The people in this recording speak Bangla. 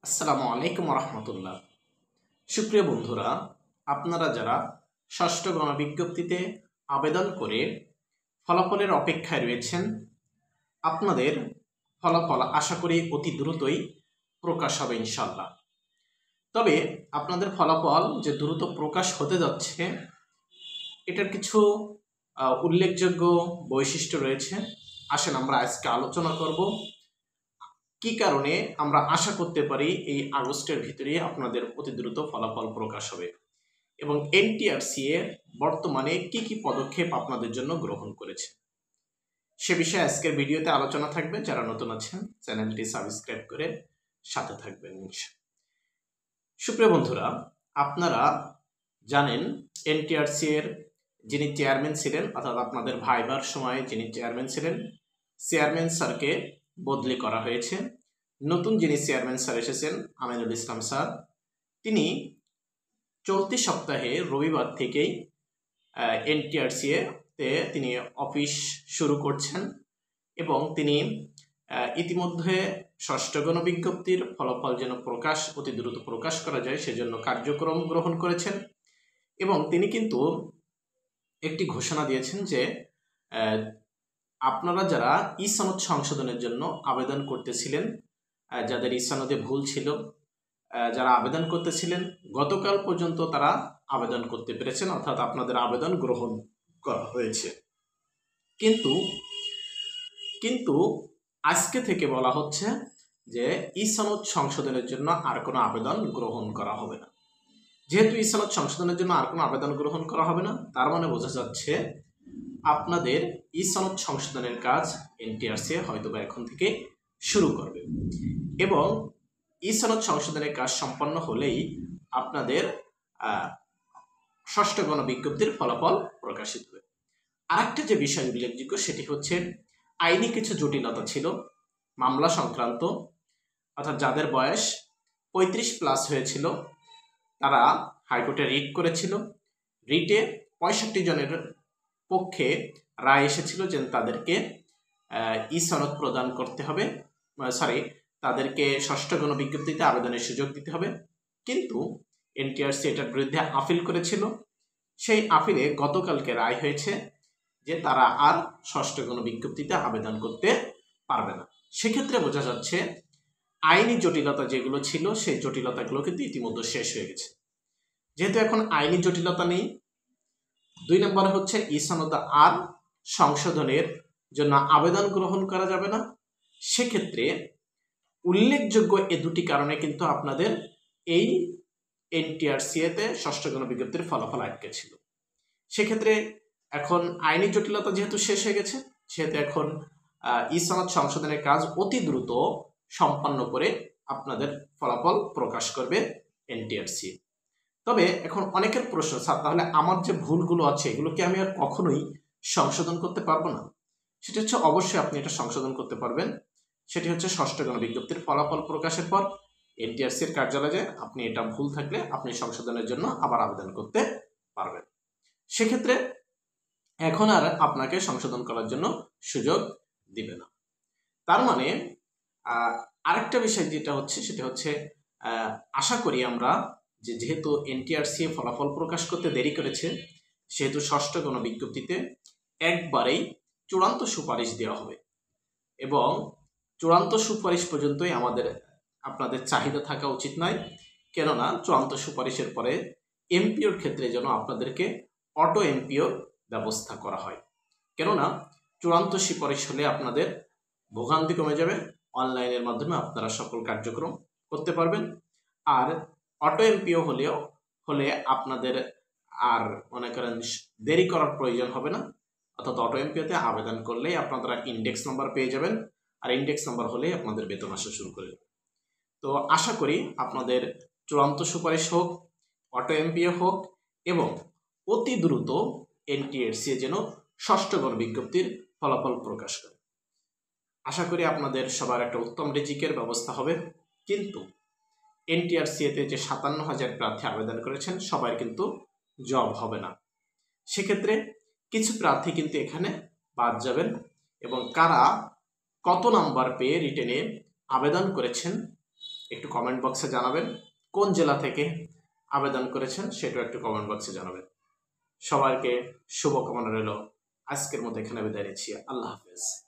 আসসালামু আলাইকুম রহমতুল্লাহ। সুপ্রিয় বন্ধুরা, আপনারা যারা ষষ্ঠ গণবিজ্ঞপ্তিতে আবেদন করে ফলাফলের অপেক্ষায় রয়েছেন, আপনাদের ফলাফল আশা করি অতি দ্রুতই প্রকাশ হবে ইনশাল্লাহ। তবে আপনাদের ফলাফল যে দ্রুত প্রকাশ হতে যাচ্ছে, এটার কিছু উল্লেখযোগ্য বৈশিষ্ট্য রয়েছে। আসেন আমরা আজকে আলোচনা করব কি কারণে আমরা আশা করতে পারি এই আগস্টের ভিতরে আপনাদের অতি দ্রুত ফলাফল প্রকাশ হবে এবং এনটিআরসিএ বর্তমানে কি কি পদক্ষেপ আপনাদের জন্য গ্রহণ করেছে সে বিষয়ে আজকের ভিডিওতে আলোচনা থাকবে। যারা নতুন আছেন চ্যানেলটি সাবস্ক্রাইব করে সাথে থাকবেন। সুপ্রিয় বন্ধুরা, আপনারা জানেন এনটিআরসিএর যিনি চেয়ারম্যান ছিলেন, অর্থাৎ আপনাদের ভাইবার সময়ে যিনি চেয়ারম্যান ছিলেন, চেয়ারম্যান স্যারকে বদলি করা হয়েছে। নতুন যিনি চেয়ারম্যান স্যার এসেছেন আমিনুল ইসলাম স্যার, তিনি চলতি সপ্তাহে রবিবার থেকেই এনটিআরসিএ তে তিনি অফিস শুরু করছেন এবং তিনি ইতিমধ্যে ষষ্ঠ গণবিজ্ঞপ্তির ফলাফল যেন অতি দ্রুত প্রকাশ করা যায় সেজন্য কার্যক্রম গ্রহণ করেছেন এবং তিনি কিন্তু একটি ঘোষণা দিয়েছেন যে আপনারা যারা ই সনদ সংশোধনের জন্য আবেদন করতেছিলেন, যাদের ই সনদে ভুল ছিল, যারা আবেদন করতেছিলেন গতকাল পর্যন্ত তারা আবেদন করতে পেরেছেন, অর্থাৎ আপনাদের আবেদন গ্রহণ করা হয়েছে। কিন্তু আজকে থেকে বলা হচ্ছে যে ই সনদ সংশোধনের জন্য আর কোনো আবেদন গ্রহণ করা হবে না। যেহেতু ই সনদ সংশোধনের জন্য আর কোনো আবেদন গ্রহণ করা হবে না, তার মানে বোঝা যাচ্ছে আপনাদের ই সনদ সংশোধনের কাজ এনটিআরসিএ হয়তোবা এখন থেকে শুরু করবে এবং ই সনদ সংশোধনের কাজ সম্পন্ন হলেই আপনাদের ষষ্ঠ গণবিজ্ঞপ্তির ফলাফল প্রকাশিত হবে। আরেকটা যে বিষয় উল্লেখযোগ্য সেটি হচ্ছে আইনি কিছু জটিলতা ছিল মামলা সংক্রান্ত, অর্থাৎ যাদের বয়স 35+ হয়েছিল তারা হাইকোর্টে রিট করেছিল। রিটে 65 জনের পক্ষে রায় এসেছিল যে তাদেরকে ই সনদ প্রদান করতে হবে, তাদেরকে ষষ্ঠ গণবিজ্ঞপ্তিতে আবেদনের সুযোগ দিতে হবে। কিন্তু এনটিআরসি এটার বিরুদ্ধে আপিল করেছিল। সেই আপিলে গতকালকে রায় হয়েছে যে তারা আর ষষ্ঠ গণবিজ্ঞপ্তিতে আবেদন করতে পারবে না। সেক্ষেত্রে বোঝা যাচ্ছে আইনি জটিলতা যেগুলো ছিল সেই জটিলতাগুলো কিন্তু ইতিমধ্যে শেষ হয়ে গেছে। যেহেতু এখন আইনি জটিলতা নেই, 2 নম্বরে হচ্ছে ই সনদ আর সংশোধনের জন্য আবেদন গ্রহণ করা যাবে না। সেক্ষেত্রে উল্লেখযোগ্য এই দুটি কারণে কিন্তু আপনাদের এই এনটিআরসিএতে ষষ্ঠ গণবিজ্ঞপ্তির ফলাফল আটকে ছিল। সেক্ষেত্রে এখন আইনি জটিলতা যেহেতু শেষ হয়ে গেছে, সেহেতু এখন ই সনদ সংশোধনের কাজ অতি দ্রুত সম্পন্ন করে আপনাদের ফলাফল প্রকাশ করবে এনটিআরসি। তবে এখন অনেকের প্রশ্ন, স্যার তাহলে আমার যে ভুলগুলো আছে এগুলো কি আমি আর কখনোই সংশোধন করতে পারবো না? সেটা হচ্ছে অবশ্যই আপনি এটা সংশোধন করতে পারবেন। সেটি হচ্ছে ষষ্ঠ গণবিজ্ঞপ্তির ফলাফল প্রকাশের পর এনটিআরসির কার্যালয়ে আপনি এটা ভুল থাকলে আপনি সংশোধনের জন্য আবার আবেদন করতে পারবেন। সেক্ষেত্রে এখন আর আপনাকে সংশোধন করার জন্য সুযোগ দিবে না। তার মানে আরেকটা বিষয় যেটা হচ্ছে সেটা হচ্ছে আশা করি আমরা যেহেতু এনটিআরসি ফলাফল প্রকাশ করতে দেরি করেছে, সেহেতু ষষ্ঠ গণবিজ্ঞপ্তিতে একবারেই চূড়ান্ত সুপারিশ দেওয়া হবে এবং চূড়ান্ত সুপারিশ পর্যন্তই আপনাদের চাহিদা থাকা উচিত নয়। কেননা চূড়ান্ত সুপারিশের পরে এমপিওর ক্ষেত্রে যেন আপনাদেরকে অটো এমপিওর ব্যবস্থা করা হয়। কেননা চূড়ান্ত সুপারিশ হলে আপনাদের ভোগান্তি কমে যাবে, অনলাইনের মাধ্যমে আপনারা সকল কার্যক্রম করতে পারবেন। আর অটো এমপিও হলে আপনাদের আর মনে করেন দেরি করার প্রয়োজন হবে না, অর্থাৎ অটো এমপিওতে আবেদন করলেই আপনারা ইন্ডেক্স নাম্বার পেয়ে যাবেন, আর ইন্ডেক্স নাম্বার হলেই আপনাদের বেতন আসা শুরু করে যাবে। তো আশা করি আপনাদের চূড়ান্ত সুপারিশ হোক, অটো এমপিও হোক এবং অতি দ্রুত এনটিআরসি যেন ষষ্ঠ গণবিজ্ঞপ্তির ফলাফল প্রকাশ করে। আশা করি আপনাদের সবার একটা উত্তম রিজিকের ব্যবস্থা হবে। কিন্তু এনটিআরসিতে যে 57,000 প্রার্থী আবেদন করেছেন সবাই কিন্তু জব হবে না। সেক্ষেত্রে কিছু প্রার্থী কিন্তু এখানে বাদ যাবেন এবং কারা কত নাম্বার পেয়ে রিটেনে আবেদন করেছেন একটু কমেন্ট বক্সে জানাবেন। কোন জেলা থেকে আবেদন করেছেন সেটাও একটু কমেন্ট বক্সে জানাবেন। সবাইকে শুভকামনা রইল। আজকের মতো এখানে বিদায় নিচ্ছি। আল্লাহ হাফেজ।